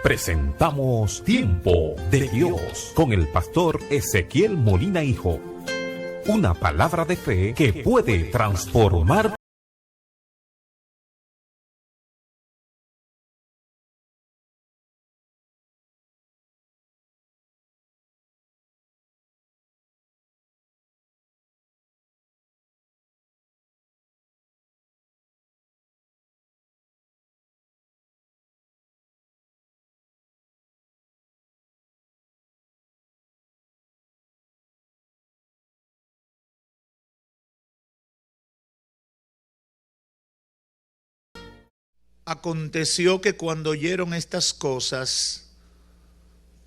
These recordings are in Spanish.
Presentamos Tiempo de Dios con el pastor Ezequiel Molina Hijo. Una palabra de fe que puede transformar. Aconteció que cuando oyeron estas cosas,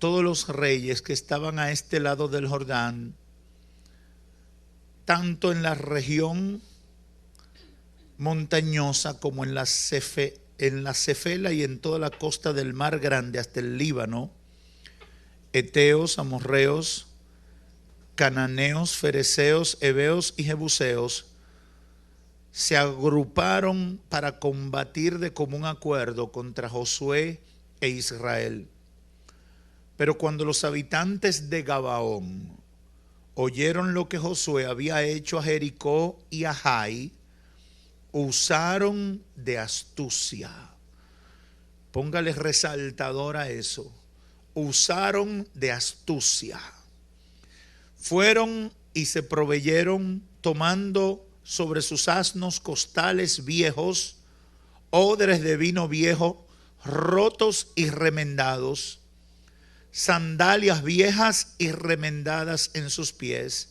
todos los reyes que estaban a este lado del Jordán, tanto en la región montañosa como en la Cefela y en toda la costa del Mar Grande hasta el Líbano, heteos, amorreos, cananeos, fereceos, heveos y jebuseos, se agruparon para combatir de común acuerdo contra Josué e Israel. Pero cuando los habitantes de Gabaón oyeron lo que Josué había hecho a Jericó y a Jai, usaron de astucia. Póngale resaltador a eso. Usaron de astucia. Fueron y se proveyeron tomando sobre sus asnos costales viejos, odres de vino viejo, rotos y remendados, sandalias viejas y remendadas en sus pies,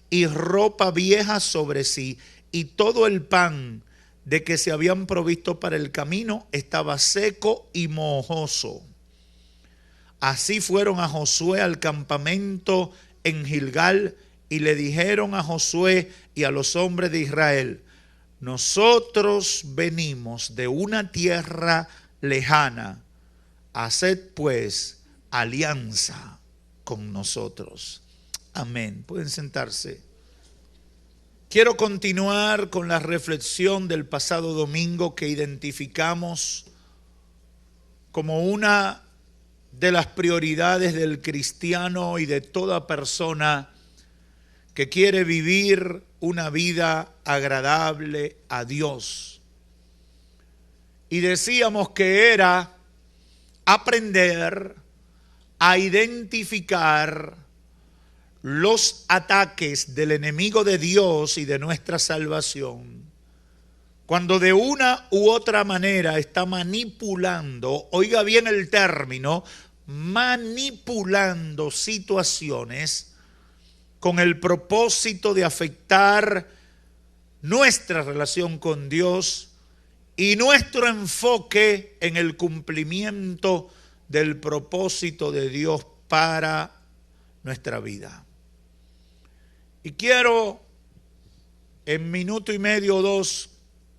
y ropa vieja sobre sí, y todo el pan de que se habían provisto para el camino estaba seco y mojoso. Así fueron a Josué al campamento en Gilgal, y le dijeron a Josué y a los hombres de Israel: nosotros venimos de una tierra lejana, haced pues alianza con nosotros. Amén. Pueden sentarse. Quiero continuar con la reflexión del pasado domingo que identificamos como una de las prioridades del cristiano y de toda persona que quiere vivir una vida agradable a Dios. Y decíamos que era aprender a identificar los ataques del enemigo de Dios y de nuestra salvación, cuando de una u otra manera está manipulando, oiga bien el término, manipulando situaciones con el propósito de afectar nuestra relación con Dios y nuestro enfoque en el cumplimiento del propósito de Dios para nuestra vida. Y quiero en minuto y medio o dos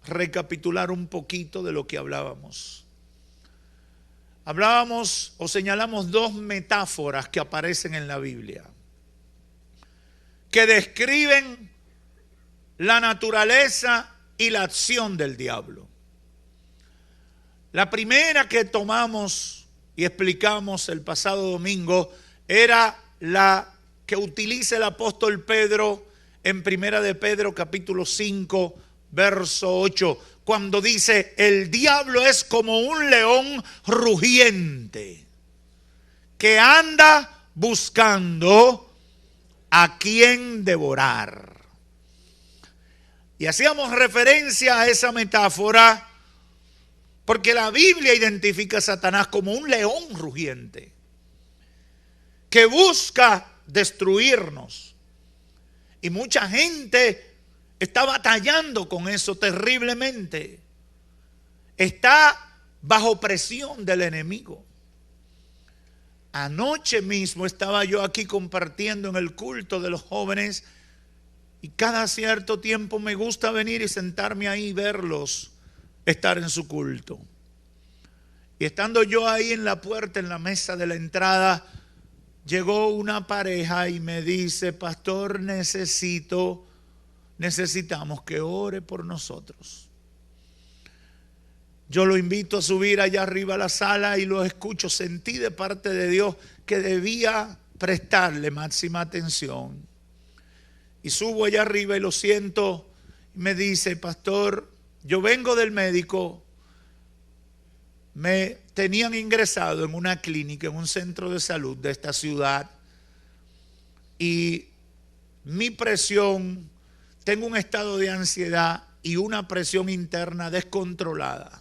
recapitular un poquito de lo que hablábamos. Hablábamos o señalamos dos metáforas que aparecen en la Biblia, que describen la naturaleza y la acción del diablo. La primera que tomamos y explicamos el pasado domingo era la que utiliza el apóstol Pedro en Primera de Pedro capítulo 5, verso 8, cuando dice: el diablo es como un león rugiente que anda buscando a quien devorar. Y hacíamos referencia a esa metáfora porque la Biblia identifica a Satanás como un león rugiente que busca destruirnos. Y mucha gente está batallando con eso terriblemente. Está bajo presión del enemigo. Anoche mismo estaba yo aquí compartiendo en el culto de los jóvenes y cada cierto tiempo me gusta venir y sentarme ahí y verlos estar en su culto. Y estando yo ahí en la puerta, en la mesa de la entrada, llegó una pareja y me dice: pastor, necesitamos que ore por nosotros. Yo lo invito a subir allá arriba a la sala y lo escucho. Sentí de parte de Dios que debía prestarle máxima atención. Y subo allá arriba y lo siento. Y me dice: pastor, yo vengo del médico. Me tenían ingresado en una clínica, en un centro de salud de esta ciudad. Y mi presión, tengo un estado de ansiedad y una presión interna descontrolada.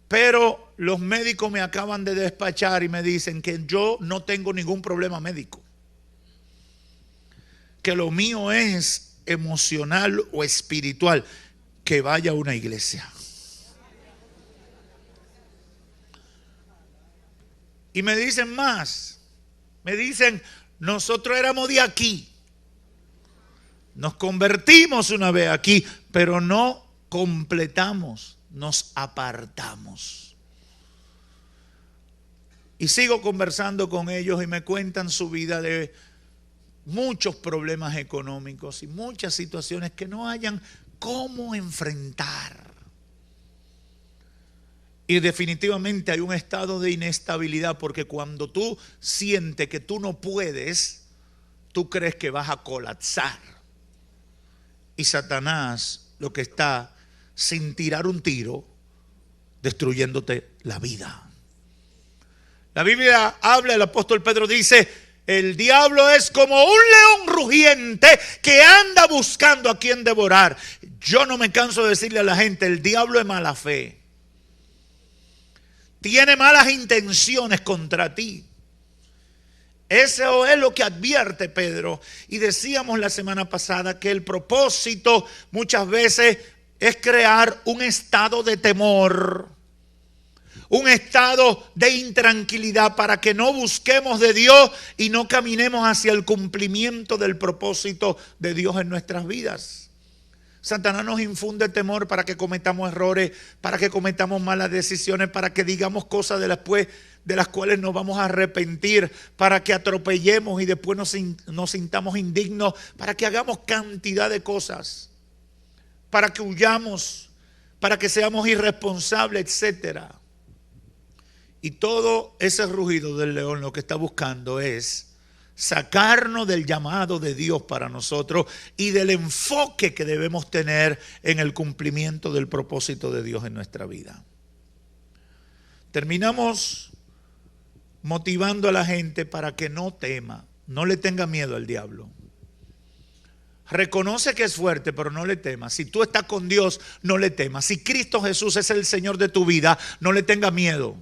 Pero los médicos me acaban de despachar y me dicen que yo no tengo ningún problema médico. Que lo mío es emocional o espiritual. Que vaya a una iglesia. Y me dicen más. Me dicen: nosotros éramos de aquí. Nos convertimos una vez aquí, pero no completamos. Nos apartamos. Y sigo conversando con ellos y me cuentan su vida de muchos problemas económicos y muchas situaciones que no hayan cómo enfrentar. Y definitivamente hay un estado de inestabilidad, porque cuando tú sientes que tú no puedes, tú crees que vas a colapsar. Y Satanás lo que está, sin tirar un tiro, destruyéndote la vida. La Biblia habla, el apóstol Pedro dice: el diablo es como un león rugiente que anda buscando a quien devorar. Yo no me canso de decirle a la gente: el diablo es mala fe. Tiene malas intenciones contra ti. Eso es lo que advierte Pedro. Y decíamos la semana pasada que el propósito muchas veces es crear un estado de temor, un estado de intranquilidad, para que no busquemos de Dios y no caminemos hacia el cumplimiento del propósito de Dios en nuestras vidas. Satanás nos infunde temor para que cometamos errores, para que cometamos malas decisiones, para que digamos cosas de las cuales nos vamos a arrepentir, para que atropellemos y después nos sintamos indignos, para que hagamos cantidad de cosas, para que huyamos, para que seamos irresponsables, etcétera. Y todo ese rugido del león lo que está buscando es sacarnos del llamado de Dios para nosotros y del enfoque que debemos tener en el cumplimiento del propósito de Dios en nuestra vida. Terminamos motivando a la gente para que no tema, no le tenga miedo al diablo. Reconoce que es fuerte, pero no le temas. Si tú estás con Dios, no le temas. Si Cristo Jesús es el Señor de tu vida, no le tengas miedo.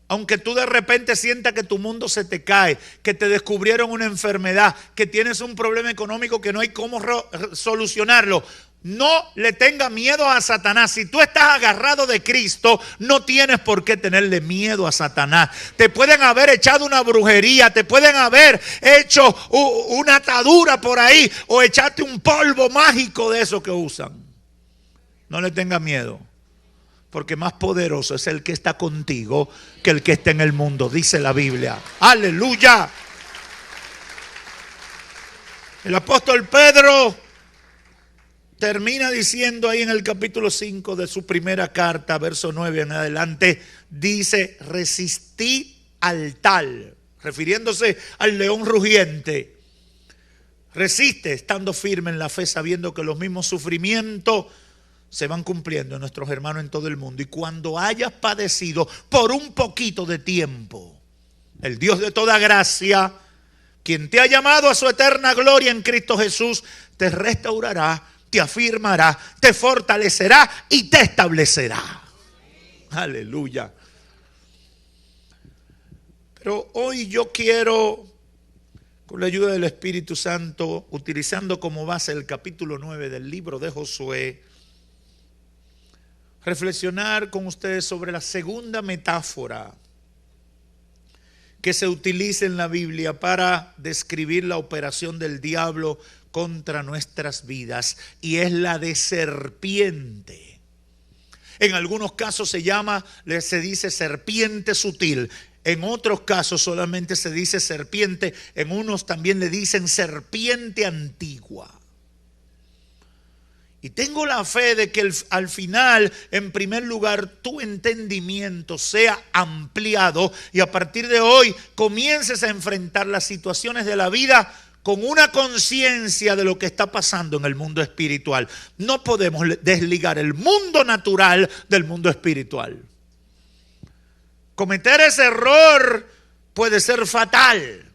Aunque tú de repente sientas que tu mundo se te cae, que te descubrieron una enfermedad, que tienes un problema económico que no hay cómo solucionarlo, no le tengas miedo a Satanás. Si tú estás agarrado de Cristo, no tienes por qué tenerle miedo a Satanás. Te pueden haber echado una brujería, te pueden haber hecho una atadura por ahí, o echarte un polvo mágico de eso que usan. No le tengas miedo, porque más poderoso es el que está contigo que el que está en el mundo, dice la Biblia. ¡Aleluya! El apóstol Pedro termina diciendo ahí en el capítulo 5 de su primera carta, verso 9 en adelante, dice: resistí al tal, refiriéndose al león rugiente. Resiste estando firme en la fe, sabiendo que los mismos sufrimientos se van cumpliendo en nuestros hermanos en todo el mundo. Y cuando hayas padecido por un poquito de tiempo, el Dios de toda gracia, quien te ha llamado a su eterna gloria en Cristo Jesús, te restaurará, te afirmará, te fortalecerá y te establecerá. Aleluya. Pero hoy yo quiero, con la ayuda del Espíritu Santo, utilizando como base el capítulo 9 del libro de Josué, reflexionar con ustedes sobre la segunda metáfora que se utiliza en la Biblia para describir la operación del diablo contra nuestras vidas, y es la de serpiente. En algunos casos se dice serpiente sutil, en otros casos solamente se dice serpiente, en unos también le dicen serpiente antigua. Y tengo la fe de que al final, en primer lugar, tu entendimiento sea ampliado y a partir de hoy comiences a enfrentar las situaciones de la vida con una conciencia de lo que está pasando en el mundo espiritual. No podemos desligar el mundo natural del mundo espiritual. Cometer ese error puede ser fatal.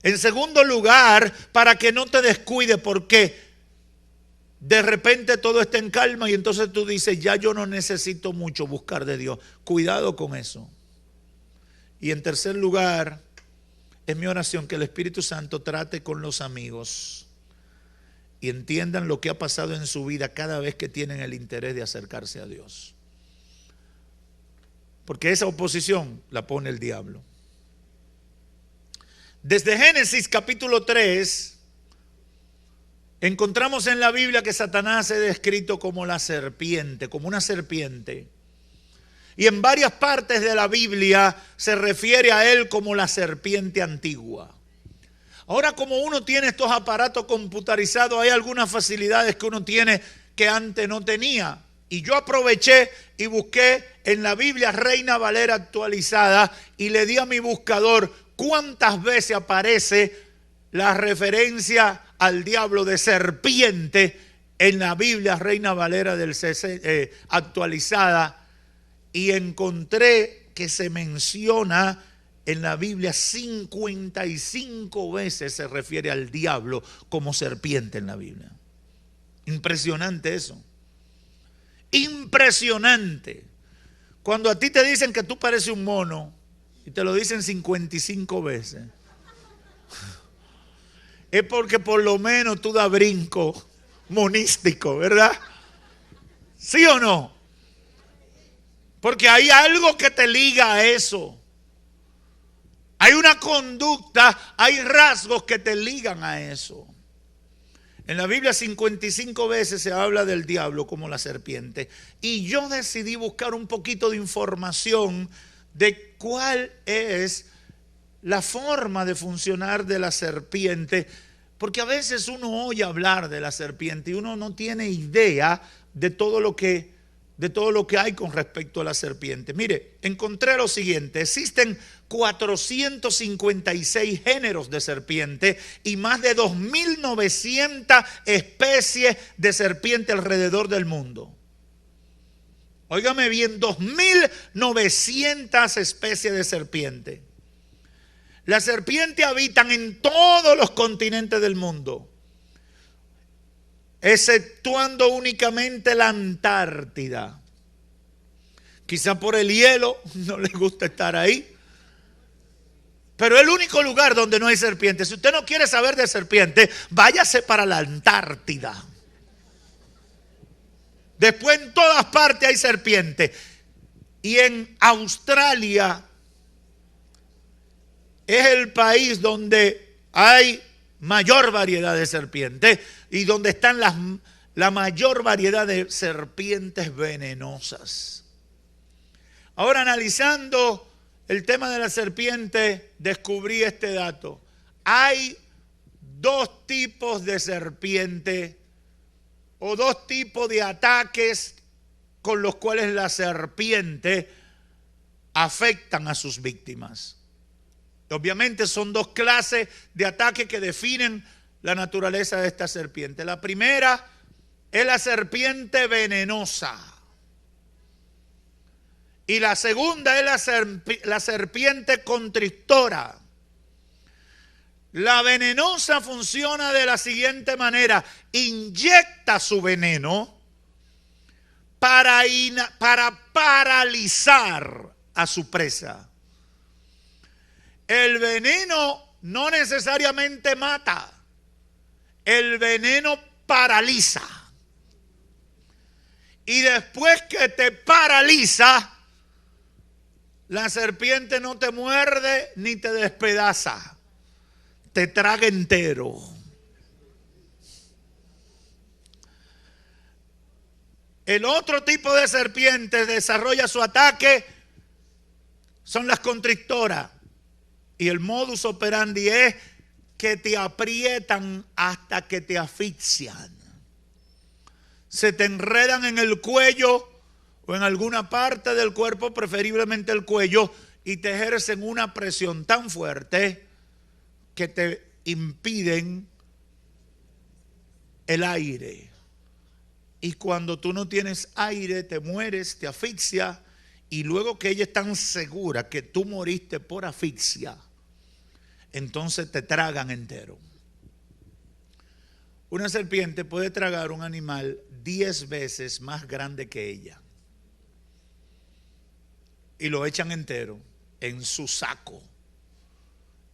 En segundo lugar, para que no te descuide, porque de repente todo está en calma y entonces tú dices, ya yo no necesito mucho buscar de Dios. Cuidado con eso. Y en tercer lugar, es mi oración que el Espíritu Santo trate con los amigos y entiendan lo que ha pasado en su vida cada vez que tienen el interés de acercarse a Dios. Porque esa oposición la pone el diablo. Desde Génesis capítulo 3, encontramos en la Biblia que Satanás es descrito como la serpiente, como una serpiente. Y en varias partes de la Biblia se refiere a él como la serpiente antigua. Ahora, como uno tiene estos aparatos computarizados, hay algunas facilidades que uno tiene que antes no tenía. Y yo aproveché y busqué en la Biblia Reina Valera actualizada y le di a mi buscador cuántas veces aparece la referencia al diablo de serpiente en la Biblia Reina Valera actualizada, y encontré que se menciona en la Biblia 55 veces se refiere al diablo como serpiente en la Biblia. Impresionante eso. Impresionante. Cuando a ti te dicen que tú pareces un mono y te lo dicen 55 veces, es porque por lo menos tú das brinco monístico, ¿verdad? ¿Sí o no? Porque hay algo que te liga a eso. Hay una conducta, hay rasgos que te ligan a eso. En la Biblia 55 veces se habla del diablo como la serpiente. Y yo decidí buscar un poquito de información de cuál es la forma de funcionar de la serpiente, porque a veces uno oye hablar de la serpiente y uno no tiene idea de todo lo que hay con respecto a la serpiente. Mire, encontré lo siguiente: existen 456 géneros de serpiente y más de 2.900 especies de serpiente alrededor del mundo. Óigame bien, 2.900 especies de serpiente. Las serpientes habitan en todos los continentes del mundo, exceptuando únicamente la Antártida. Quizá por el hielo no les gusta estar ahí, pero es el único lugar donde no hay serpientes. Si usted no quiere saber de serpientes, váyase para la Antártida. Después en todas partes hay serpientes. Y en Australia es el país donde hay mayor variedad de serpientes y donde están la mayor variedad de serpientes venenosas. Ahora, analizando el tema de la serpiente, descubrí este dato. Hay dos tipos de serpiente o dos tipos de ataques con los cuales la serpiente afectan a sus víctimas. Obviamente son dos clases de ataques que definen la naturaleza de esta serpiente. La primera es la serpiente venenosa. Y la segunda es la serpiente constrictora. La venenosa funciona de la siguiente manera: inyecta su veneno para paralizar a su presa. El veneno no necesariamente mata, el veneno paraliza. Y después que te paraliza, la serpiente no te muerde ni te despedaza, te traga entero. El otro tipo de serpiente desarrolla su ataque, son las constrictoras. Y el modus operandi es que te aprietan hasta que te asfixian. se te enredan en el cuello o en alguna parte del cuerpo, preferiblemente el cuello, y te ejercen una presión tan fuerte que te impiden el aire. Y cuando tú no tienes aire, te mueres, te asfixia, y luego que ella es tan segura que tú moriste por asfixia, entonces te tragan entero. Una serpiente puede tragar un animal 10 veces más grande que ella. Y lo echan entero en su saco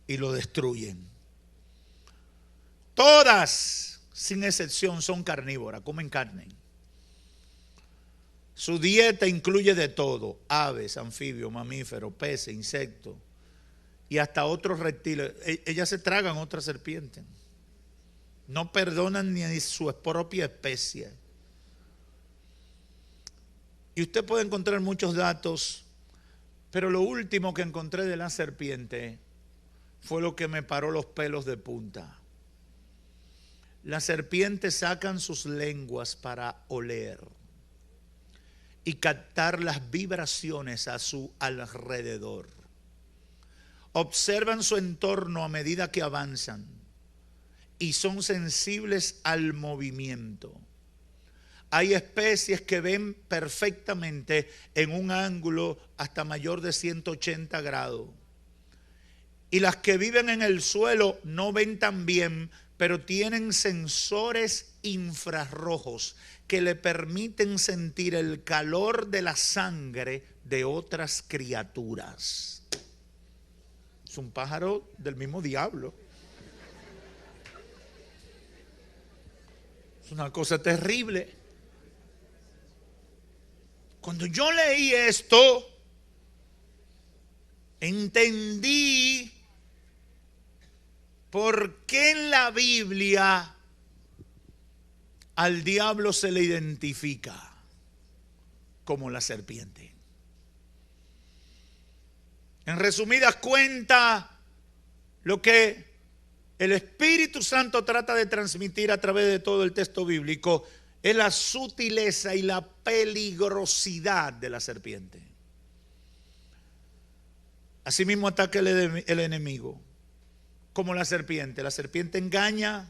y lo destruyen. Todas, sin excepción, son carnívoras, comen carne. Su dieta incluye de todo: aves, anfibios, mamíferos, peces, insectos y hasta otros reptiles. Ellas se tragan otras serpientes. No perdonan ni su propia especie. Y usted puede encontrar muchos datos, pero lo último que encontré de la serpiente fue lo que me paró los pelos de punta. Las serpientes sacan sus lenguas para oler y captar las vibraciones a su alrededor. Observan su entorno a medida que avanzan y son sensibles al movimiento. Hay especies que ven perfectamente en un ángulo hasta mayor de 180 grados. Y las que viven en el suelo no ven tan bien, pero tienen sensores infrarrojos que le permiten sentir el calor de la sangre de otras criaturas. Es un pájaro del mismo diablo. Es una cosa terrible. Cuando yo leí esto, entendí por qué en la Biblia al diablo se le identifica como la serpiente. En resumidas cuentas, lo que el Espíritu Santo trata de transmitir a través de todo el texto bíblico es la sutileza y la peligrosidad de la serpiente. Asimismo ataca el enemigo, como la serpiente. La serpiente engaña,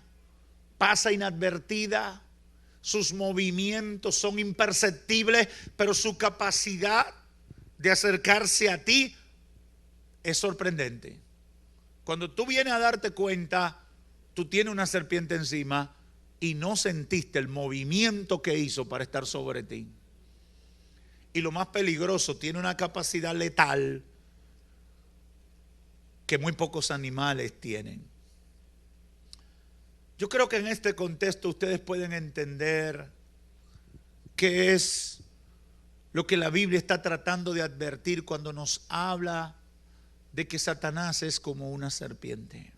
pasa inadvertida, sus movimientos son imperceptibles, pero su capacidad de acercarse a ti es sorprendente. Cuando tú vienes a darte cuenta, tú tienes una serpiente encima y no sentiste el movimiento que hizo para estar sobre ti. Y lo más peligroso, tiene una capacidad letal que muy pocos animales tienen. Yo creo que en este contexto ustedes pueden entender qué es lo que la Biblia está tratando de advertir cuando nos habla de que Satanás es como una serpiente.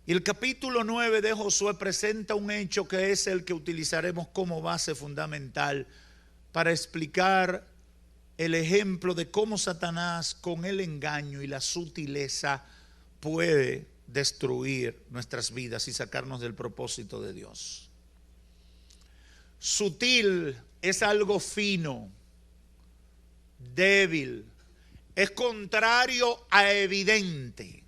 Y el capítulo 9 de Josué presenta un hecho que es el que utilizaremos como base fundamental para explicar el ejemplo de cómo Satanás, con el engaño y la sutileza, puede destruir nuestras vidas y sacarnos del propósito de Dios. Sutil es algo fino, débil, es contrario a evidente.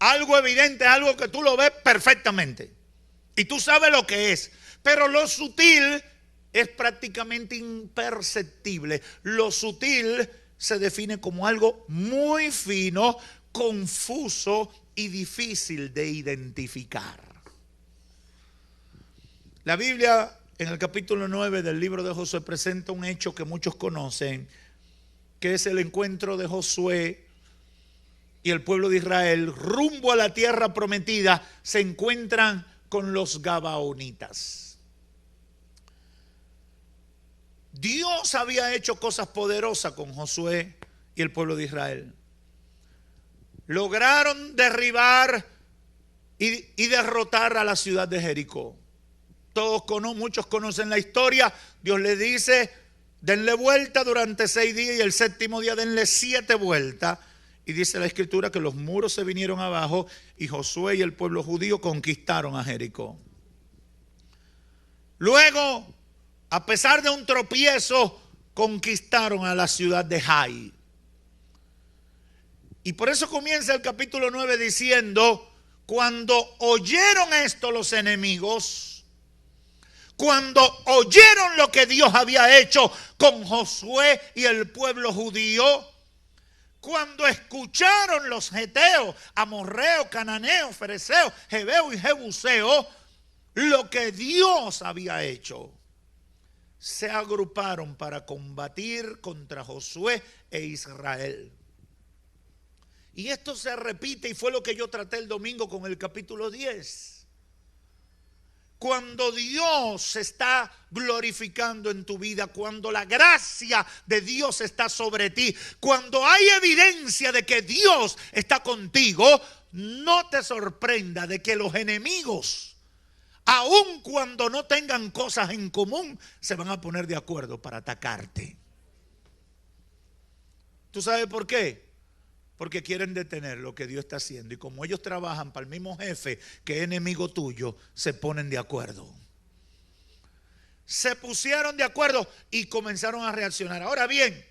Algo evidente es algo que tú lo ves perfectamente y tú sabes lo que es, pero lo sutil es prácticamente imperceptible. Lo sutil se define como algo muy fino, confuso y difícil de identificar. La Biblia en el capítulo 9 del libro de Josué presenta un hecho que muchos conocen, que es el encuentro de Josué y el pueblo de Israel rumbo a la tierra prometida. Se encuentran con los gabaonitas. Dios había hecho cosas poderosas con Josué y el pueblo de Israel. Lograron derribar y derrotar a la ciudad de Jericó. Muchos conocen la historia. Dios les dice: denle vuelta durante 6 días y el séptimo día denle 7 vueltas. Y dice la escritura que los muros se vinieron abajo y Josué y el pueblo judío conquistaron a Jericó. Luego, a pesar de un tropiezo, conquistaron a la ciudad de Jai. Y por eso comienza el capítulo 9 diciendo: cuando oyeron esto los enemigos, cuando oyeron lo que Dios había hecho con Josué y el pueblo judío, cuando escucharon los geteos, amorreos, cananeos, fereceos, jebeos y jebuseos lo que Dios había hecho, se agruparon para combatir contra Josué e Israel. Y esto se repite, y fue lo que yo traté el domingo con el capítulo 10. Cuando Dios se está glorificando en tu vida, cuando la gracia de Dios está sobre ti, cuando hay evidencia de que Dios está contigo, no te sorprenda de que los enemigos, aun cuando no tengan cosas en común, se van a poner de acuerdo para atacarte. ¿Tú sabes por qué? Porque quieren detener lo que Dios está haciendo. Y como ellos trabajan para el mismo jefe que es enemigo tuyo, se ponen de acuerdo. Se pusieron de acuerdo y comenzaron a reaccionar. Ahora bien,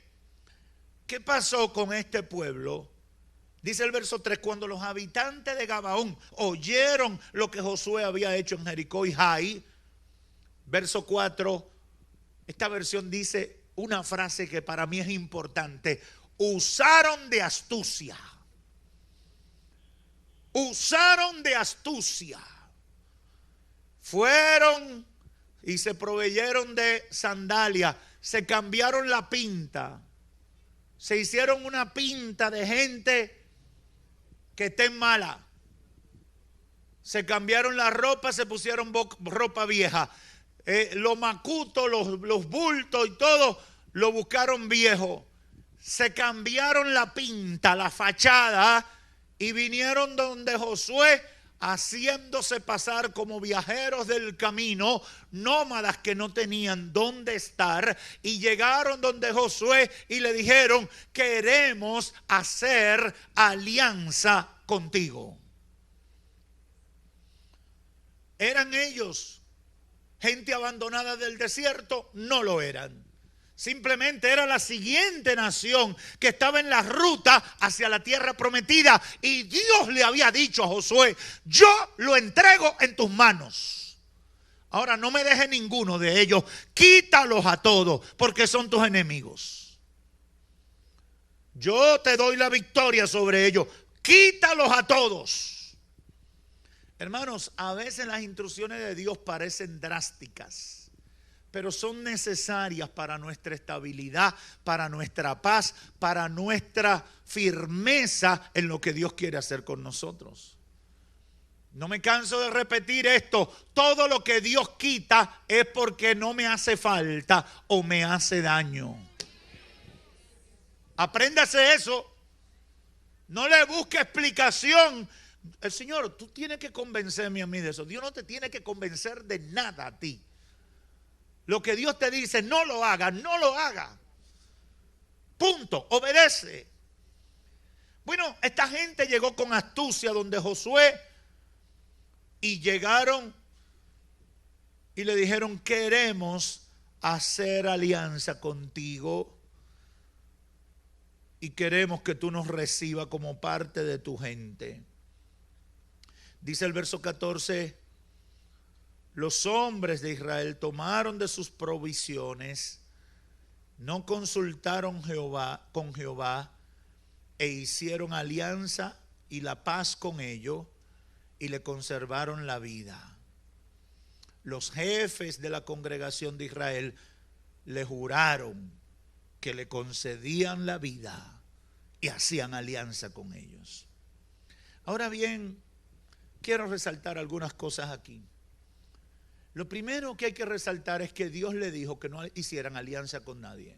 ¿qué pasó con este pueblo? Dice el verso 3, cuando los habitantes de Gabaón oyeron lo que Josué había hecho en Jericó y Jai. Verso 4, esta versión dice una frase que para mí es importante: usaron de astucia. Usaron de astucia. Fueron y se proveyeron de sandalia. Se cambiaron la pinta. Se hicieron una pinta de gente que esté mala. Se cambiaron la ropa, se pusieron ropa vieja. Los macutos, los bultos y todo lo buscaron viejo. Se cambiaron la pinta, la fachada, y vinieron donde Josué, haciéndose pasar como viajeros del camino, nómadas que no tenían dónde estar, y llegaron donde Josué y le dijeron: queremos hacer alianza contigo. ¿Eran ellos gente abandonada del desierto? No lo eran. Simplemente era la siguiente nación que estaba en la ruta hacia la tierra prometida. Y Dios le había dicho a Josué: yo lo entrego en tus manos. Ahora no me dejes ninguno de ellos. Quítalos a todos, porque son tus enemigos. Yo te doy la victoria sobre ellos. Quítalos a todos. Hermanos, a veces las instrucciones de Dios parecen drásticas, pero son necesarias para nuestra estabilidad, para nuestra paz, para nuestra firmeza en lo que Dios quiere hacer con nosotros. No me canso de repetir esto: todo lo que Dios quita es porque no me hace falta o me hace daño. Apréndase eso. No le busque explicación. El Señor, tú tienes que convencerme a mí de eso. Dios no te tiene que convencer de nada a ti. Lo que Dios te dice, no lo haga, no lo haga. Punto, obedece. Bueno, esta gente llegó con astucia donde Josué y llegaron y le dijeron: queremos hacer alianza contigo y queremos que tú nos recibas como parte de tu gente. Dice el verso 14: los hombres de Israel tomaron de sus provisiones, no consultaron con Jehová, e hicieron alianza y la paz con ellos, y le conservaron la vida. Los jefes de la congregación de Israel le juraron que le concedían la vida y hacían alianza con ellos. Ahora bien, quiero resaltar algunas cosas aquí. Lo primero que hay que resaltar es que Dios le dijo que no hicieran alianza con nadie.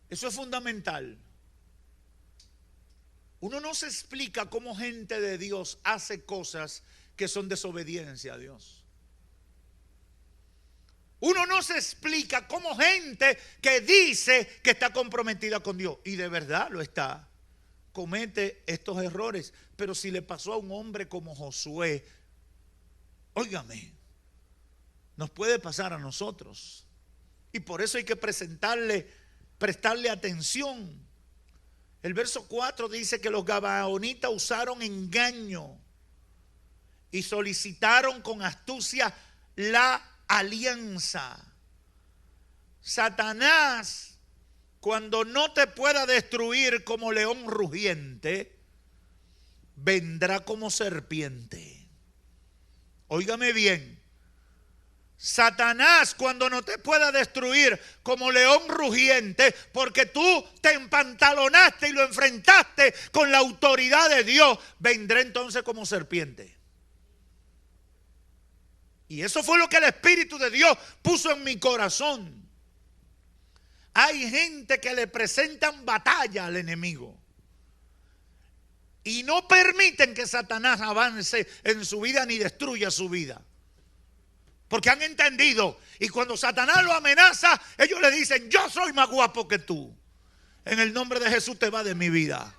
Eso es fundamental. Uno no se explica cómo gente de Dios hace cosas que son desobediencia a Dios. Uno no se explica cómo gente que dice que está comprometida con Dios, y de verdad lo está, comete estos errores. Pero si le pasó a un hombre como Josué, óigame, Nos puede pasar a nosotros. Y por eso hay que prestarle atención. El verso 4 dice que los gabaonitas usaron engaño y solicitaron con astucia la alianza. Satanás, cuando no te pueda destruir como león rugiente, vendrá como serpiente. Óigame bien. Satanás, cuando no te pueda destruir como león rugiente, porque tú te empantalonaste y lo enfrentaste con la autoridad de Dios, vendrá entonces como serpiente. Y eso fue lo que el Espíritu de Dios puso en mi corazón. Hay gente que le presentan batalla al enemigo y no permiten que Satanás avance en su vida ni destruya su vida. Porque han entendido, y cuando Satanás lo amenaza, ellos le dicen: yo soy más guapo que tú. En el nombre de Jesús te va de mi vida.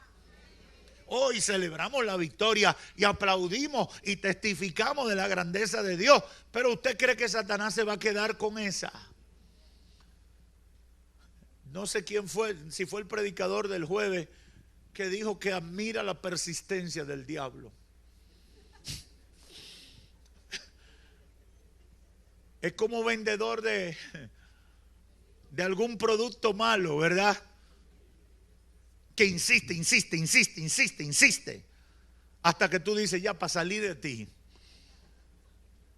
Hoy celebramos la victoria y aplaudimos y testificamos de la grandeza de Dios. Pero ¿usted cree que Satanás se va a quedar con esa? No sé quién fue, si fue el predicador del jueves, que dijo que admira la persistencia del diablo. Es como vendedor de algún producto malo, ¿verdad? Que insiste, hasta que tú dices: ya, para salir de ti,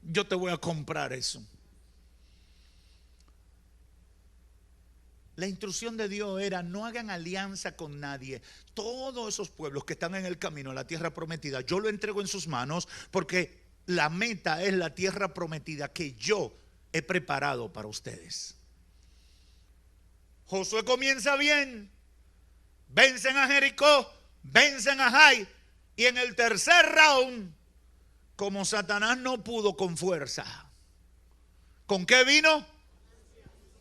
yo te voy a comprar eso. La instrucción de Dios era: no hagan alianza con nadie. Todos esos pueblos que están en el camino a la tierra prometida, yo lo entrego en sus manos, porque la meta es la tierra prometida que yo he preparado para ustedes. Josué comienza bien. Vencen a Jericó, vencen a Jai, y en el tercer round, como Satanás no pudo con fuerza, ¿con qué vino?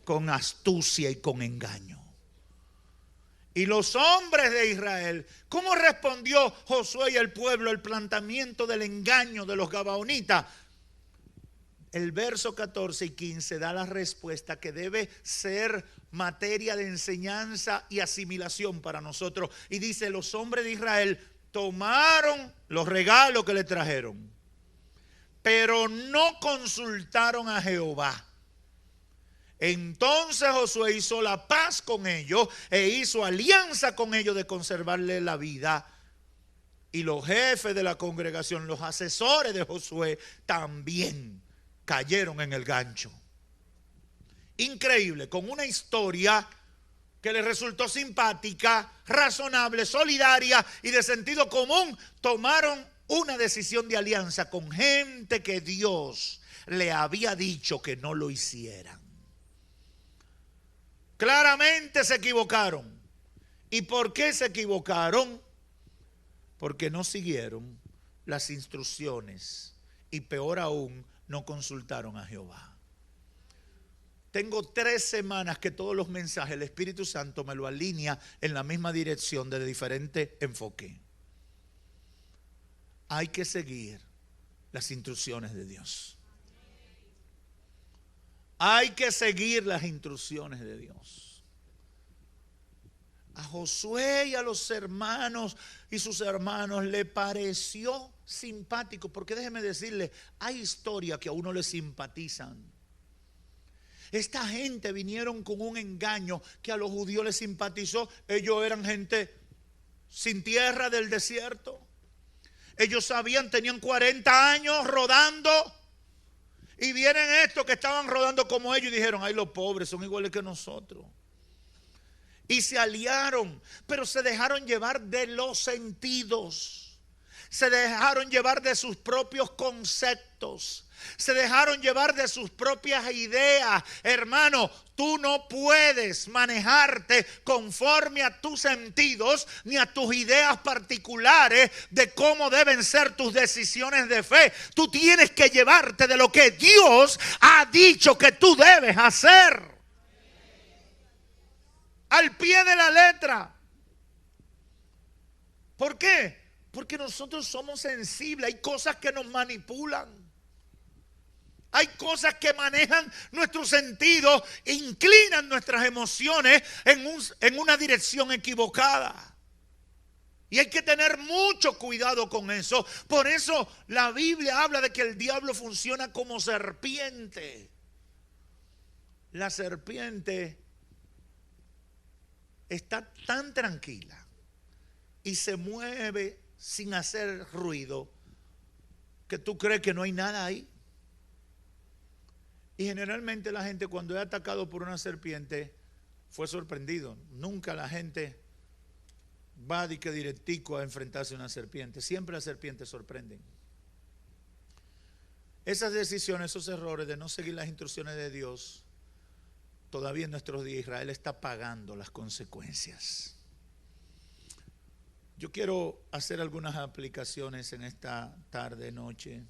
Con astucia y con engaño. Y los hombres de Israel, ¿cómo respondió Josué y el pueblo al planteamiento del engaño de los gabaonitas? El verso 14 y 15 da la respuesta que debe ser materia de enseñanza y asimilación para nosotros. Y dice: los hombres de Israel tomaron los regalos que le trajeron, pero no consultaron a Jehová. Entonces Josué hizo la paz con ellos e hizo alianza con ellos de conservarle la vida. Y los jefes de la congregación, los asesores de Josué, también cayeron en el gancho. Increíble, con una historia que les resultó simpática, razonable, solidaria y de sentido común, tomaron una decisión de alianza con gente que Dios le había dicho que no lo hicieran. Claramente se equivocaron. ¿Y por qué se equivocaron? Porque no siguieron las instrucciones y, peor aún, no consultaron a Jehová. Tengo 3 semanas que todos los mensajes el Espíritu Santo me lo alinea en la misma dirección de diferente enfoque. Hay que seguir las instrucciones de Dios. Hay que seguir las instrucciones de Dios. A Josué y a los hermanos y sus hermanos le pareció simpático, porque déjeme decirle, hay historias que a uno le simpatizan. Esta gente vinieron con un engaño que a los judíos les simpatizó. Ellos eran gente sin tierra del desierto. Ellos sabían, tenían 40 años rodando. Y vienen estos que estaban rodando como ellos y dijeron: ay, los pobres son iguales que nosotros. Y se aliaron, pero se dejaron llevar de los sentidos. Se dejaron llevar de sus propios conceptos. Se dejaron llevar de sus propias ideas. Hermano, tú no puedes manejarte conforme a tus sentidos ni a tus ideas particulares de cómo deben ser tus decisiones de fe. Tú tienes que llevarte de lo que Dios ha dicho que tú debes hacer. Al pie de la letra. ¿Por qué? Porque nosotros somos sensibles. Hay cosas que nos manipulan. Hay cosas que manejan nuestros sentidos e inclinan nuestras emociones en una dirección equivocada. Y hay que tener mucho cuidado con eso. Por eso la Biblia habla de que el diablo funciona como serpiente. La serpiente está tan tranquila y se mueve sin hacer ruido que tú crees que no hay nada ahí. Y generalmente la gente, cuando es atacado por una serpiente, fue sorprendido. Nunca la gente va de que directico a enfrentarse a una serpiente. Siempre las serpientes sorprenden. Esas decisiones, esos errores de no seguir las instrucciones de Dios, todavía en nuestros días Israel está pagando las consecuencias. Yo quiero hacer algunas aplicaciones en esta tarde, noche,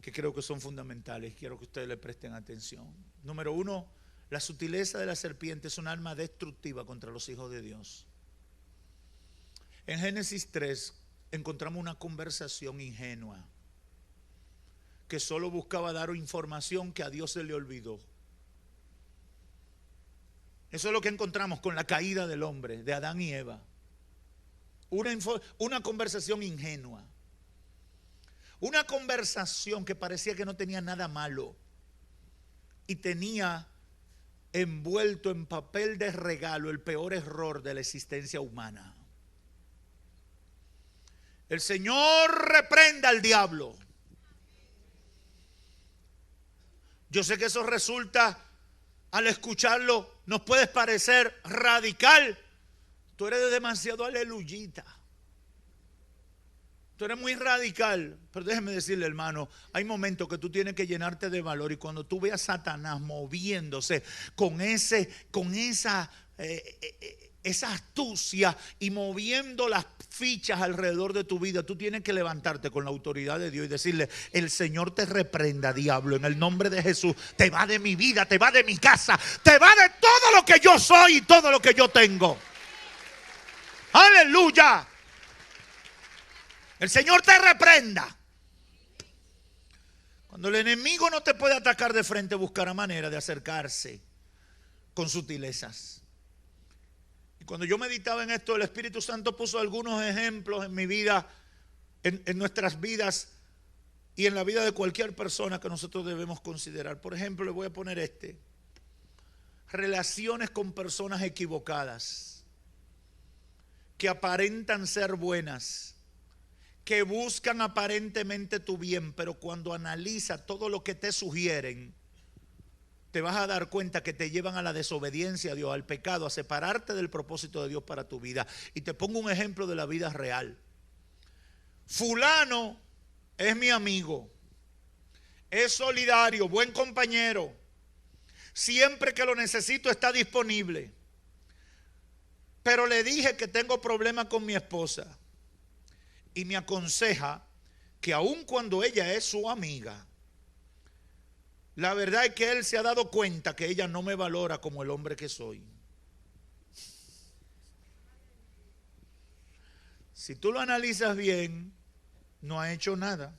que creo que son fundamentales. Quiero que ustedes le presten atención. Número uno, la sutileza de la serpiente es un arma destructiva contra los hijos de Dios. En Génesis 3 encontramos una conversación ingenua que solo buscaba dar información que a Dios se le olvidó. Eso es lo que encontramos con la caída del hombre, de Adán y Eva. Una conversación ingenua. Una conversación que parecía que no tenía nada malo y tenía envuelto en papel de regalo el peor error de la existencia humana. El Señor reprenda al diablo. Yo sé que eso resulta, al escucharlo, nos puede parecer radical. Tú eres demasiado aleluyita. Tú eres muy radical. Pero déjeme decirle, hermano, hay momentos que tú tienes que llenarte de valor. Y cuando tú veas a Satanás moviéndose con esa astucia y moviendo las fichas alrededor de tu vida, tú tienes que levantarte con la autoridad de Dios y decirle: el Señor te reprenda, diablo, en el nombre de Jesús. Te va de mi vida, te va de mi casa, te va de todo lo que yo soy y todo lo que yo tengo. Aleluya. El Señor te reprenda. Cuando el enemigo no te puede atacar de frente, buscará manera de acercarse con sutilezas. Y cuando yo meditaba en esto, el Espíritu Santo puso algunos ejemplos en mi vida, en nuestras vidas y en la vida de cualquier persona que nosotros debemos considerar. Por ejemplo, le voy a poner relaciones con personas equivocadas, que aparentan ser buenas, que buscan aparentemente tu bien, pero cuando analiza todo lo que te sugieren, te vas a dar cuenta que te llevan a la desobediencia a Dios, al pecado, a separarte del propósito de Dios para tu vida. Y te pongo un ejemplo de la vida real. Fulano es mi amigo, es solidario, buen compañero, siempre que lo necesito está disponible. Pero le dije que tengo problemas con mi esposa y me aconseja que aun cuando ella es su amiga, la verdad es que él se ha dado cuenta que ella no me valora como el hombre que soy. Si tú lo analizas bien, no ha hecho nada,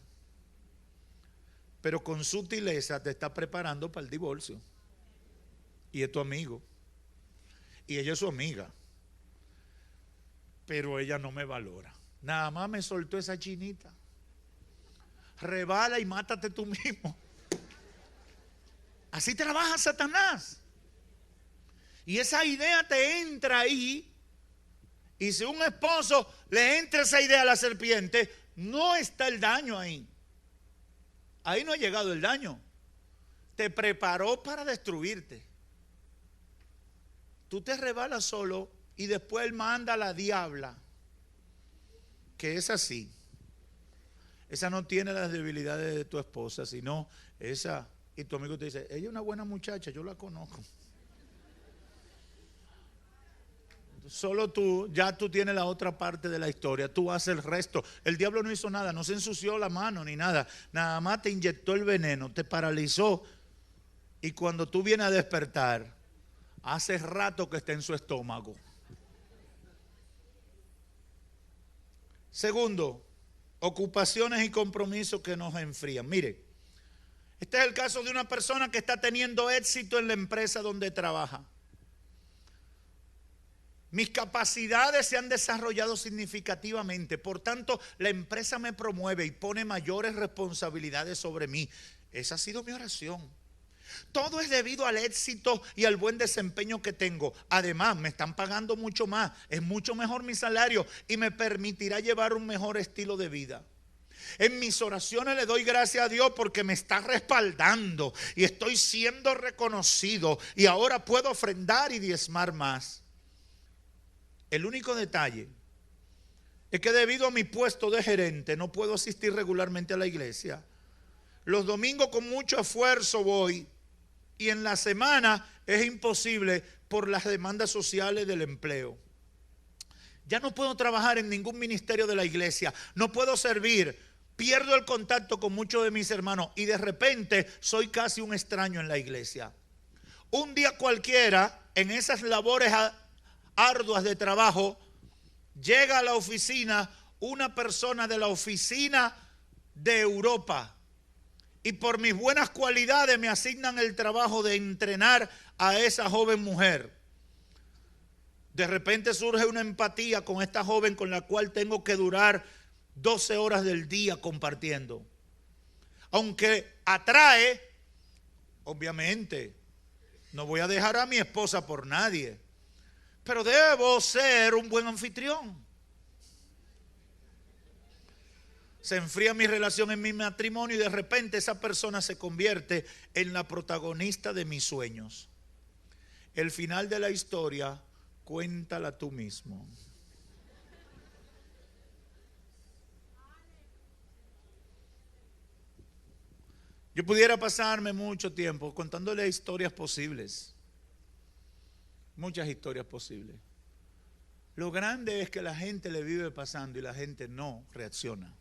pero con sutileza te está preparando para el divorcio. Y es tu amigo, y ella es su amiga, pero ella no me valora. Nada más me soltó esa chinita. Rebala y mátate tú mismo. Así trabaja Satanás. Y esa idea te entra ahí. Y si un esposo le entra esa idea a la serpiente, no está el daño ahí. Ahí no ha llegado el daño. Te preparó para destruirte. Tú te rebalas solo y después él manda a la diabla, que es así. Esa no tiene las debilidades de tu esposa, sino esa. Y tu amigo te dice: ella es una buena muchacha, yo la conozco. Solo tú, ya tú tienes la otra parte de la historia, tú haces el resto. El diablo no hizo nada, no se ensució la mano ni nada. Nada más te inyectó el veneno, te paralizó. Y cuando tú vienes a despertar, hace rato que está en su estómago. Segundo, ocupaciones y compromisos que nos enfrían. Mire, Este es el caso de una persona que está teniendo éxito en la empresa donde trabaja. Mis capacidades se han desarrollado significativamente, por tanto, la empresa me promueve y pone mayores responsabilidades sobre mí. Esa ha sido mi oración. Todo es debido al éxito y al buen desempeño que tengo. Además, me están pagando mucho más, es mucho mejor mi salario y me permitirá llevar un mejor estilo de vida. En mis oraciones le doy gracias a Dios porque me está respaldando y estoy siendo reconocido y ahora puedo ofrendar y diezmar más. El único detalle es que debido a mi puesto de gerente no puedo asistir regularmente a la iglesia. Los domingos con mucho esfuerzo voy y en la semana es imposible por las demandas sociales del empleo. Ya no puedo trabajar en ningún ministerio de la iglesia, no puedo servir, pierdo el contacto con muchos de mis hermanos y de repente soy casi un extraño en la iglesia. Un día cualquiera, en esas labores arduas de trabajo, llega a la oficina una persona de la oficina de Europa y por mis buenas cualidades me asignan el trabajo de entrenar a esa joven mujer. De repente surge una empatía con esta joven con la cual tengo que durar 12 horas del día compartiendo. Aunque atrae, obviamente, no voy a dejar a mi esposa por nadie. Pero debo ser un buen anfitrión. Se enfría mi relación en mi matrimonio y de repente esa persona se convierte en la protagonista de mis sueños. El final de la historia, cuéntala tú mismo. Yo pudiera pasarme mucho tiempo contándole historias posibles. Muchas historias posibles. Lo grande es que la gente le vive pasando y la gente no reacciona.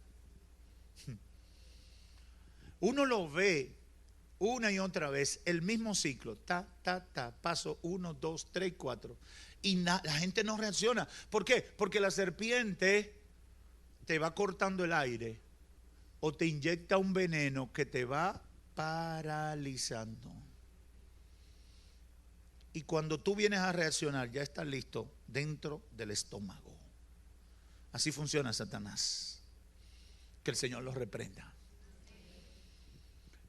Uno lo ve una y otra vez, el mismo ciclo, paso 1, 2, 3, 4. Y la gente no reacciona. ¿Por qué? Porque la serpiente te va cortando el aire o te inyecta un veneno que te va paralizando. Y cuando tú vienes a reaccionar, ya estás listo dentro del estómago. Así funciona Satanás. Que el Señor los reprenda.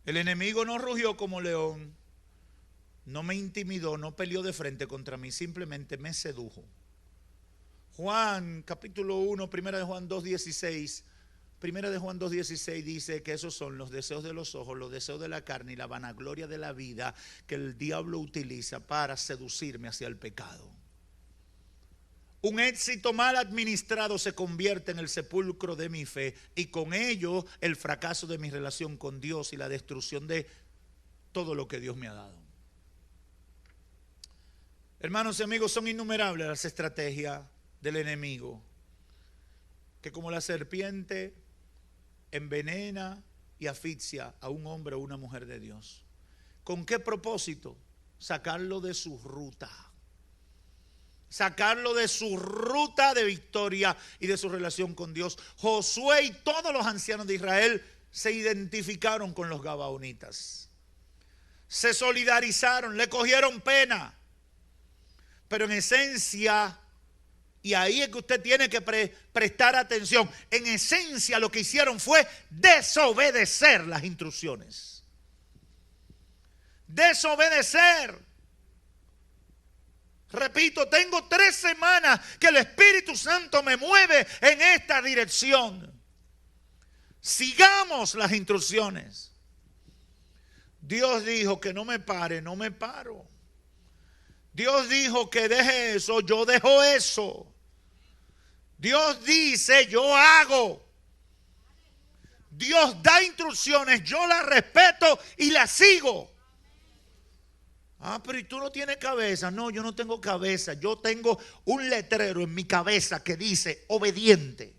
El enemigo no rugió como león, no me intimidó, no peleó de frente contra mí, simplemente me sedujo. Juan capítulo 1, primera de Juan 2:16. Primera de Juan 2:16 dice que esos son los deseos de los ojos, los deseos de la carne y la vanagloria de la vida que el diablo utiliza para seducirme hacia el pecado. Un éxito mal administrado se convierte en el sepulcro de mi fe y con ello el fracaso de mi relación con Dios y la destrucción de todo lo que Dios me ha dado. Hermanos y amigos, son innumerables las estrategias del enemigo que como la serpiente envenena y asfixia a un hombre o una mujer de Dios. ¿Con qué propósito? Sacarlo de su ruta. Sacarlo de su ruta de victoria y de su relación con Dios. Josué y todos los ancianos de Israel se identificaron con los gabaonitas. Se solidarizaron, le cogieron pena. Pero en esencia, y ahí es que usted tiene que prestar atención, en esencia lo que hicieron fue desobedecer las instrucciones. Desobedecer. Repito, tengo 3 semanas que el Espíritu Santo me mueve en esta dirección. Sigamos las instrucciones. Dios dijo que no me pare, no me paro. Dios dijo que deje eso, yo dejo eso. Dios dice, yo hago. Dios da instrucciones, yo las respeto y las sigo. Ah, pero ¿y tú no tienes cabeza? No, yo no tengo cabeza. Yo tengo un letrero en mi cabeza que dice obediente.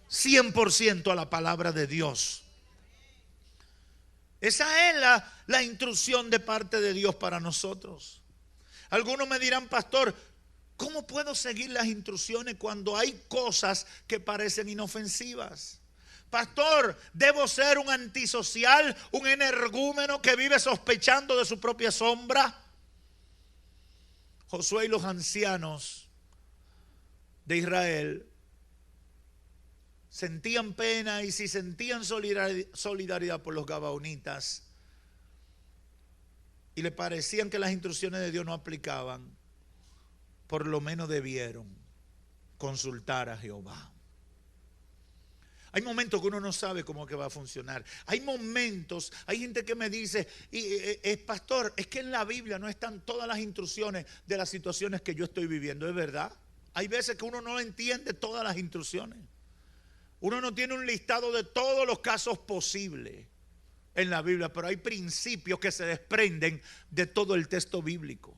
100% a la palabra de Dios. Esa es la instrucción de parte de Dios para nosotros. Algunos me dirán, pastor, ¿cómo puedo seguir las instrucciones cuando hay cosas que parecen inofensivas? Pastor, ¿debo ser un antisocial, un energúmeno que vive sospechando de su propia sombra? Josué y los ancianos de Israel sentían pena, y si sentían solidaridad por los gabaonitas y le parecían que las instrucciones de Dios no aplicaban, por lo menos debieron consultar a Jehová. Hay momentos que uno no sabe cómo que va a funcionar. Hay momentos, hay gente que me dice, pastor, es que en la Biblia no están todas las instrucciones de las situaciones que yo estoy viviendo. ¿Es verdad? Hay veces que uno no entiende todas las instrucciones. Uno no tiene un listado de todos los casos posibles en la Biblia, pero hay principios que se desprenden de todo el texto bíblico.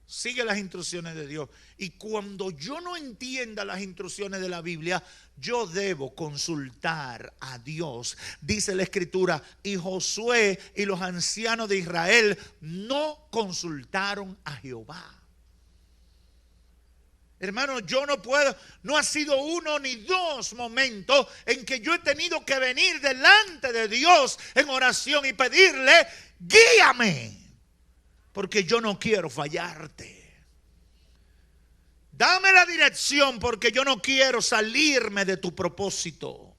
Sigue las instrucciones de Dios. Y cuando yo no entienda las instrucciones de la Biblia, yo debo consultar a Dios. Dice la Escritura, y Josué y los ancianos de Israel no consultaron a Jehová. Hermano, yo no puedo, no ha sido uno ni dos momentos en que yo he tenido que venir delante de Dios en oración y pedirle, guíame, porque yo no quiero fallarte. Dame la dirección porque yo no quiero salirme de tu propósito.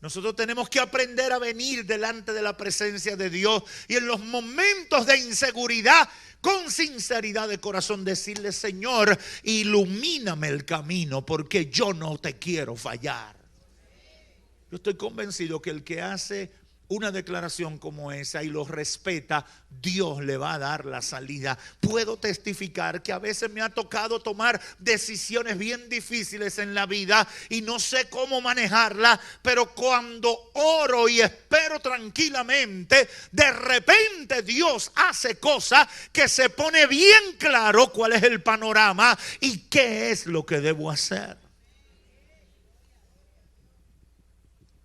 Nosotros tenemos que aprender a venir delante de la presencia de Dios y en los momentos de inseguridad, con sinceridad de corazón, decirle, Señor, ilumíname el camino porque yo no te quiero fallar. Yo estoy convencido que el que hace una declaración como esa y lo respeta, Dios le va a dar la salida. Puedo testificar que a veces me ha tocado tomar decisiones bien difíciles en la vida y no sé cómo manejarla, pero cuando oro y espero tranquilamente, de repente Dios hace cosas que se pone bien claro cuál es el panorama y qué es lo que debo hacer.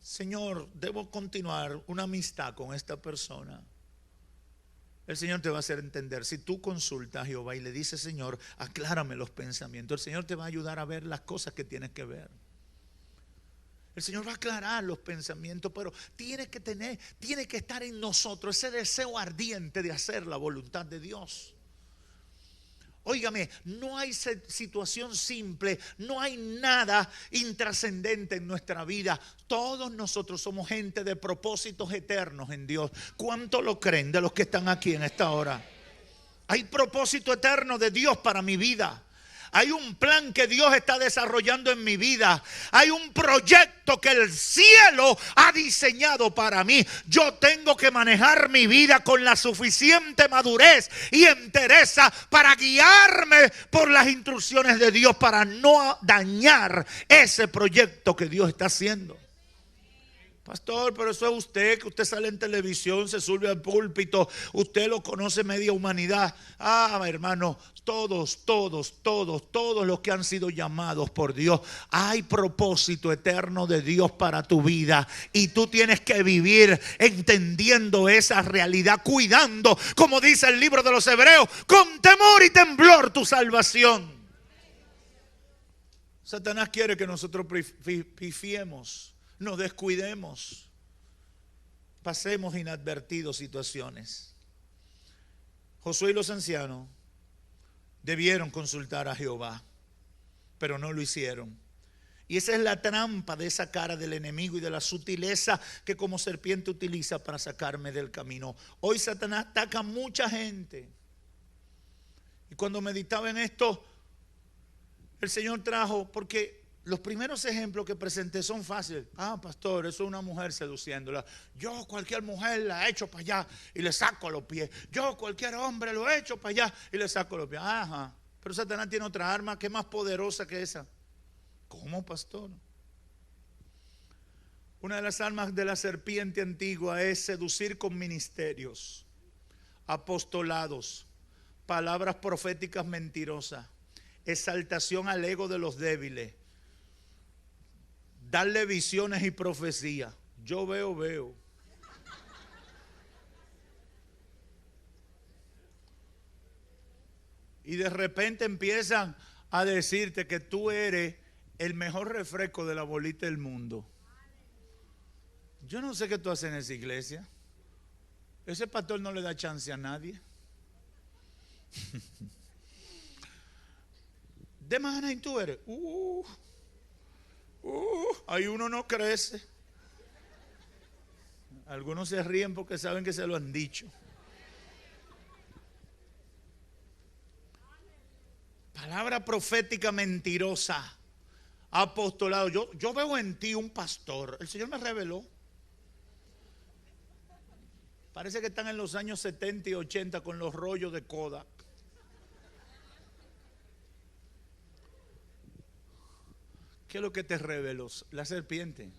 Señor, debo continuar una amistad con esta persona. El Señor te va a hacer entender. Si tú consultas a Jehová y le dices, Señor, aclárame los pensamientos, el Señor te va a ayudar a ver las cosas que tienes que ver. El Señor va a aclarar los pensamientos, pero tiene que estar en nosotros ese deseo ardiente de hacer la voluntad de Dios. Óigame, no hay situación simple, no hay nada intrascendente en nuestra vida. Todos nosotros somos gente de propósitos eternos en Dios. ¿Cuánto lo creen de los que están aquí en esta hora? Hay propósito eterno de Dios para mi vida. Hay un plan que Dios está desarrollando en mi vida. Hay un proyecto que el cielo ha diseñado para mí. Yo tengo que manejar mi vida con la suficiente madurez y entereza para guiarme por las instrucciones de Dios, para no dañar ese proyecto que Dios está haciendo. Pastor, pero eso es usted, que usted sale en televisión, se sube al púlpito, usted lo conoce media humanidad. Hermano, todos los que han sido llamados por Dios, hay propósito eterno de Dios para tu vida. Y tú tienes que vivir entendiendo esa realidad, cuidando, como dice el libro de los Hebreos, con temor y temblor tu salvación. Satanás quiere que nosotros pifiemos, nos descuidemos, pasemos inadvertidos situaciones. Josué y los ancianos debieron consultar a Jehová, pero no lo hicieron. Y esa es la trampa de esa cara del enemigo y de la sutileza que como serpiente utiliza para sacarme del camino. Hoy Satanás ataca a mucha gente. Y cuando meditaba en esto, el Señor trajo, porque los primeros ejemplos que presenté son fáciles. Pastor, eso es una mujer seduciéndola. Yo cualquier mujer la echo para allá y le saco los pies. Yo cualquier hombre lo echo para allá y le saco los pies. Pero Satanás tiene otra arma que es más poderosa que esa. ¿Cómo, pastor? Una de las armas de la serpiente antigua es seducir con ministerios, apostolados, palabras proféticas mentirosas, exaltación al ego de los débiles, darle visiones y profecías. Yo veo. Y de repente empiezan a decirte que tú eres el mejor refresco de la bolita del mundo. Yo no sé qué tú haces en esa iglesia. Ese pastor no le da chance a nadie. ¿De Mahanaim tú eres? Ahí uno no crece. Algunos se ríen porque saben que se lo han dicho. Palabra profética mentirosa. Apostolado. Yo veo en ti un pastor. El Señor me reveló. Parece que están en los años 70 y 80 con los rollos de Kodak. ¿Qué es lo que te reveló? La serpiente.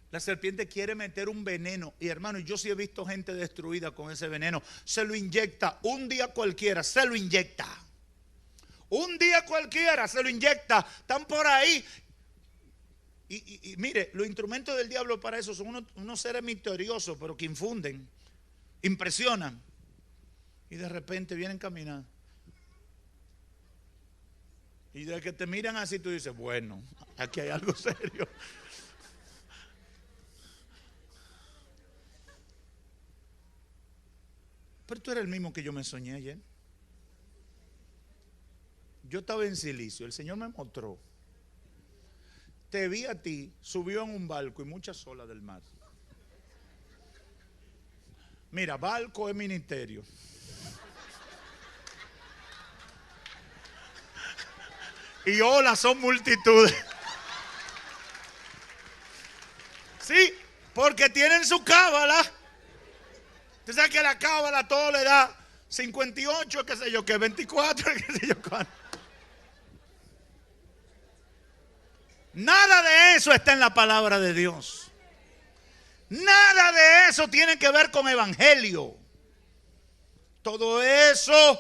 La serpiente quiere meter un veneno. Y hermano, yo sí he visto gente destruida con ese veneno. Se lo inyecta un día cualquiera, se lo inyecta. Un día cualquiera se lo inyecta. Están por ahí. Y mire, los instrumentos del diablo para eso son unos seres misteriosos, pero que infunden, impresionan. Y de repente vienen caminando. Y de que te miran así, tú dices, bueno, aquí hay algo serio. Pero tú eres el mismo que yo me soñé ayer. Yo estaba en Silicio, el Señor me mostró. Te vi a ti, subió en un barco y muchas olas del mar. Mira, barco es ministerio. Y olas son multitudes. Sí, porque tienen su cábala. Usted sabe que la cábala todo le da 58, qué sé yo, que 24, qué sé yo cuánto. Nada de eso está en la palabra de Dios. Nada de eso tiene que ver con evangelio. Todo eso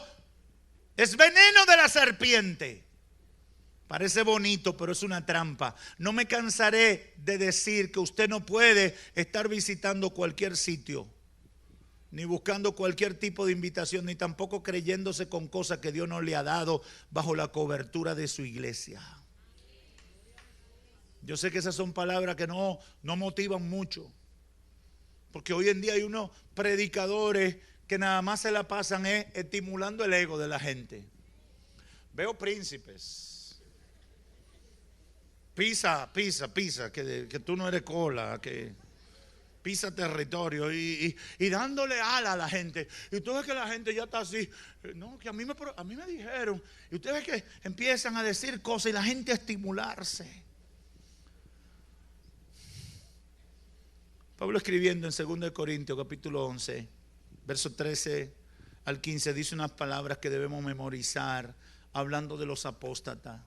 es veneno de la serpiente. Parece bonito, pero es una trampa. No me cansaré de decir que usted no puede estar visitando cualquier sitio, ni buscando cualquier tipo de invitación, ni tampoco creyéndose con cosas que Dios no le ha dado bajo la cobertura de su iglesia. Yo sé que esas son palabras que no motivan mucho, porque hoy en día hay unos predicadores que nada más se la pasan estimulando el ego de la gente. Veo príncipes. Pisa, que tú no eres cola, que pisa territorio y dándole ala a la gente. Y tú ves que la gente ya está así. No, que a mí me dijeron. Y ustedes que empiezan a decir cosas y la gente a estimularse. Pablo escribiendo en 2 Corintios capítulo 11, verso 13 al 15, dice unas palabras que debemos memorizar, hablando de los apóstatas.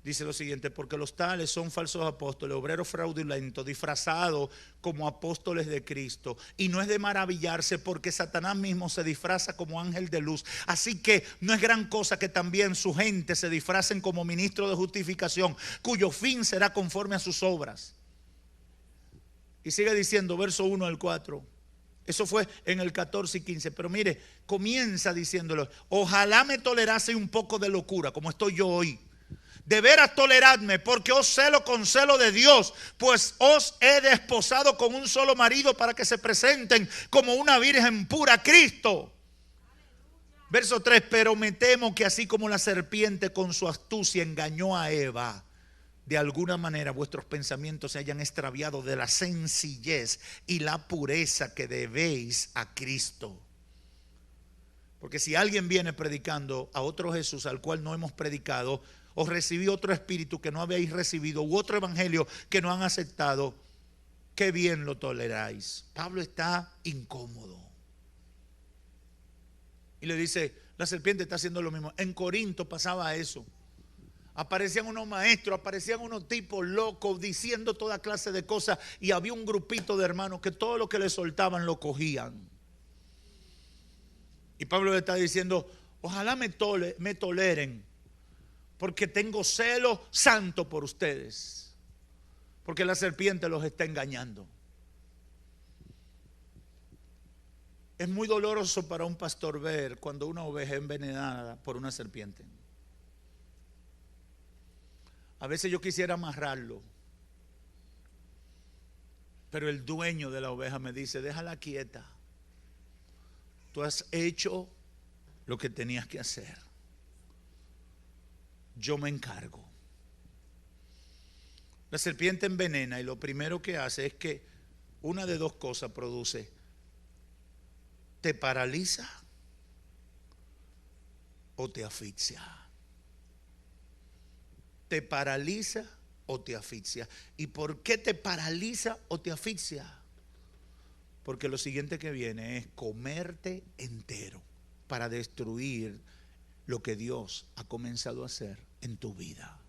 Dice lo siguiente: porque los tales son falsos apóstoles, obreros fraudulentos, disfrazados como apóstoles de Cristo. Y no es de maravillarse, porque Satanás mismo se disfraza como ángel de luz. Así que no es gran cosa que también su gente se disfracen como ministros de justificación, cuyo fin será conforme a sus obras. Y sigue diciendo, verso 1 al 4. Eso fue en el 14 y 15. Pero mire, comienza diciéndolo: ojalá me tolerase un poco de locura, como estoy yo hoy. De veras toleradme, porque os celo con celo de Dios, pues os he desposado con un solo marido, para que se presenten como una virgen pura a Cristo. Verso 3, pero me temo que así como la serpiente con su astucia engañó a Eva, de alguna manera vuestros pensamientos se hayan extraviado de la sencillez y la pureza que debéis a Cristo. Porque si alguien viene predicando a otro Jesús al cual no hemos predicado, o recibí otro espíritu que no habéis recibido, u otro evangelio que no han aceptado, qué bien lo toleráis. Pablo está incómodo. Y le dice, la serpiente está haciendo lo mismo. En Corinto pasaba eso. Aparecían unos maestros, aparecían unos tipos locos diciendo toda clase de cosas, y había un grupito de hermanos que todo lo que le soltaban lo cogían. Y Pablo le está diciendo, ojalá me toleren, porque tengo celo santo por ustedes, porque la serpiente los está engañando. Es muy doloroso para un pastor ver cuando una oveja es envenenada por una serpiente. A veces yo quisiera amarrarlo Pero el dueño de la oveja me dice: déjala quieta. Tú has hecho lo que tenías que hacer. Yo me encargo. La serpiente envenena y lo primero que hace es que una de dos cosas produce: te paraliza o te asfixia. Te paraliza o te asfixia. ¿Y por qué te paraliza o te asfixia? Porque lo siguiente que viene es comerte entero para destruir lo que Dios ha comenzado a hacer en tu vida.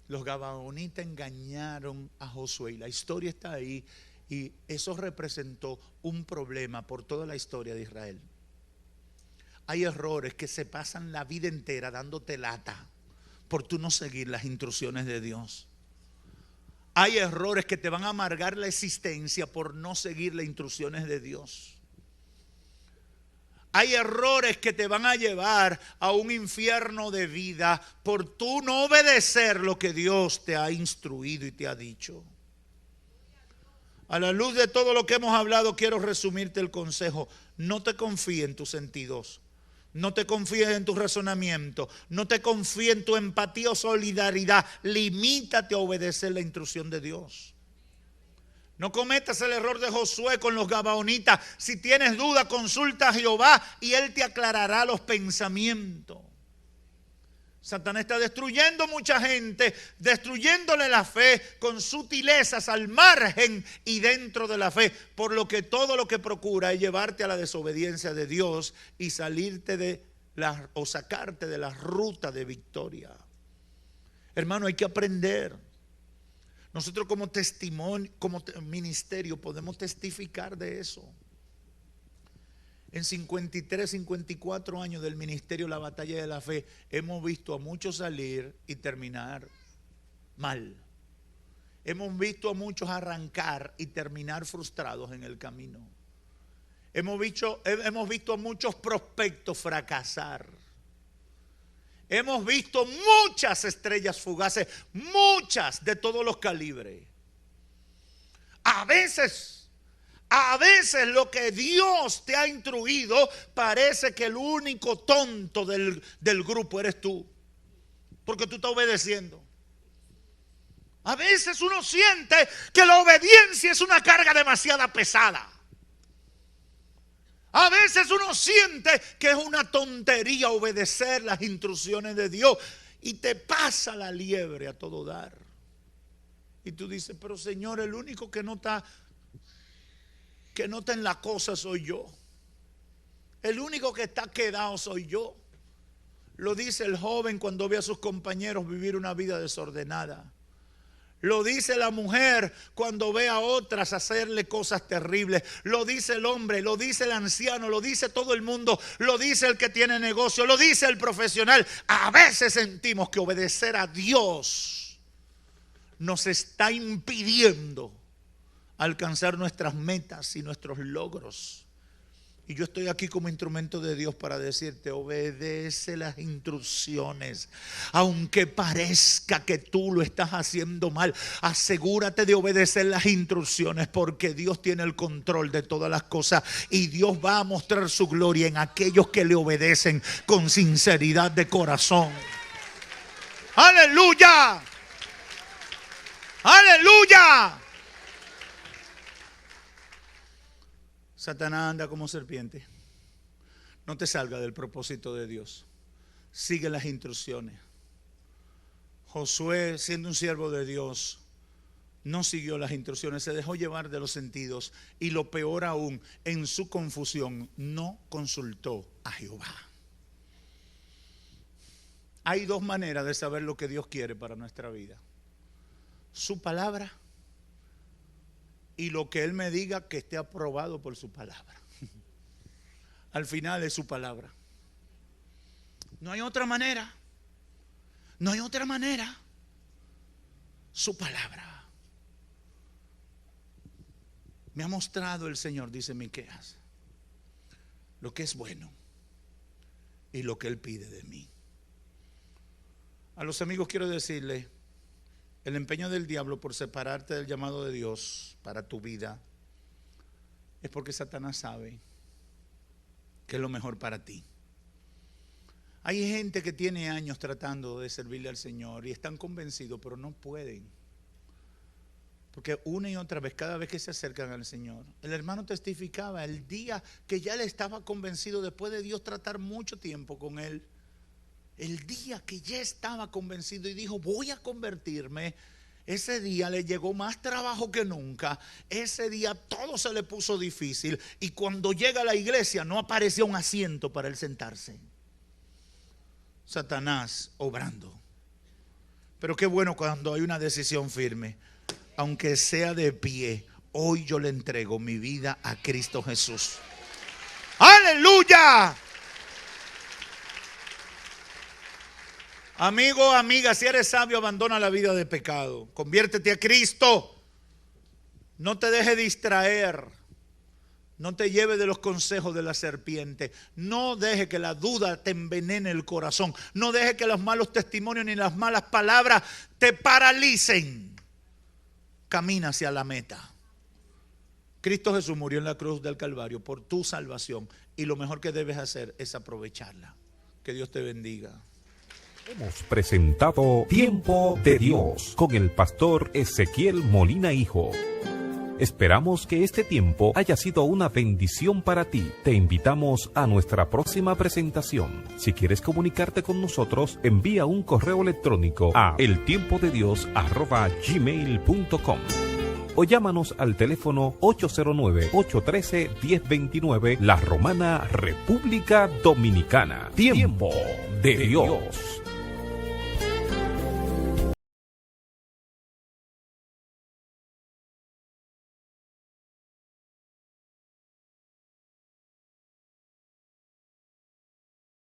Los gabaonitas engañaron a Josué y la historia está ahí, y eso representó un problema por toda la historia de Israel. Hay errores que se pasan la vida entera dándote lata por tú no seguir las instrucciones de Dios. Hay errores que te van a amargar la existencia por no seguir las instrucciones de Dios. Hay errores que te van a llevar a un infierno de vida por tú no obedecer lo que Dios te ha instruido y te ha dicho. A la luz de todo lo que hemos hablado, quiero resumirte el consejo. No te confíes en tus sentidos. No te confíes en tu razonamiento. No te confíes en tu empatía o solidaridad. Limítate a obedecer la instrucción de Dios. No cometas el error de Josué con los gabaonitas. Si tienes duda, consulta a Jehová y Él te aclarará los pensamientos. Satanás está destruyendo mucha gente, destruyéndole la fe con sutilezas al margen y dentro de la fe, por lo que todo lo que procura es llevarte a la desobediencia de Dios y salirte o sacarte de la ruta de victoria. Hermano, hay que aprender. Nosotros como testimonio, como ministerio, podemos testificar de eso. En 53, 54 años del ministerio La Batalla de la Fe, hemos visto a muchos salir y terminar mal. Hemos visto a muchos arrancar y terminar frustrados en el camino. Hemos visto a muchos prospectos fracasar. Hemos visto muchas estrellas fugaces, muchas de todos los calibres. A veces lo que Dios te ha instruido parece que el único tonto del grupo eres tú, porque tú estás obedeciendo. A veces uno siente que la obediencia es una carga demasiado pesada. A veces uno siente que es una tontería obedecer las instrucciones de Dios y te pasa la liebre a todo dar. Y tú dices: pero Señor, el único que no está en la cosa soy yo. El único que está quedado soy yo. Lo dice el joven cuando ve a sus compañeros vivir una vida desordenada. Lo dice la mujer cuando ve a otras hacerle cosas terribles. Lo dice el hombre, lo dice el anciano, lo dice todo el mundo. Lo dice el que tiene negocio, lo dice el profesional. A veces sentimos que obedecer a Dios nos está impidiendo alcanzar nuestras metas y nuestros logros. Y yo estoy aquí como instrumento de Dios para decirte: obedece las instrucciones. Aunque parezca que tú lo estás haciendo mal, asegúrate de obedecer las instrucciones, porque Dios tiene el control de todas las cosas y Dios va a mostrar su gloria en aquellos que le obedecen con sinceridad de corazón. ¡Aleluya! ¡Aleluya! Satanás anda como serpiente. No te salga del propósito de Dios. Sigue las instrucciones. Josué, siendo un siervo de Dios, no siguió las instrucciones, se dejó llevar de los sentidos y, lo peor aún, en su confusión no consultó a Jehová. Hay dos maneras de saber lo que Dios quiere para nuestra vida: su palabra y lo que Él me diga que esté aprobado por su palabra. Al final es su palabra. No hay otra manera. No hay otra manera. Su palabra. Me ha mostrado el Señor, dice Miqueas, lo que es bueno y lo que Él pide de mí. A los amigos quiero decirles: El empeño del diablo por separarte del llamado de Dios para tu vida es porque Satanás sabe que es lo mejor para ti. Hay gente que tiene años tratando de servirle al Señor y están convencidos, pero no pueden. Porque una y otra vez, cada vez que se acercan al Señor, el hermano testificaba el día que ya le estaba convencido, después de Dios tratar mucho tiempo con él, el día que ya estaba convencido y dijo, voy a convertirme, ese día le llegó más trabajo que nunca. Ese día todo se le puso difícil y cuando llega a la iglesia no aparecía un asiento para él sentarse. Satanás obrando. Pero qué bueno cuando hay una decisión firme. Aunque sea de pie, hoy yo le entrego mi vida a Cristo Jesús. ¡Aleluya! Amigo, amiga, si eres sabio, abandona la vida de pecado. Conviértete a Cristo. No te dejes distraer. No te lleves de los consejos de la serpiente. No deje que la duda te envenene el corazón. No deje que los malos testimonios ni las malas palabras te paralicen. Camina hacia la meta. Cristo Jesús murió en la cruz del Calvario por tu salvación. Y lo mejor que debes hacer es aprovecharla. Que Dios te bendiga. Hemos presentado Tiempo de Dios con el pastor Ezequiel Molina Hijo. Esperamos que este tiempo haya sido una bendición para ti. Te invitamos a nuestra próxima presentación. Si quieres comunicarte con nosotros, envía un correo electrónico a eltiempodedios@gmail.com o llámanos al teléfono 809-813-1029, La Romana, República Dominicana. Tiempo de Dios.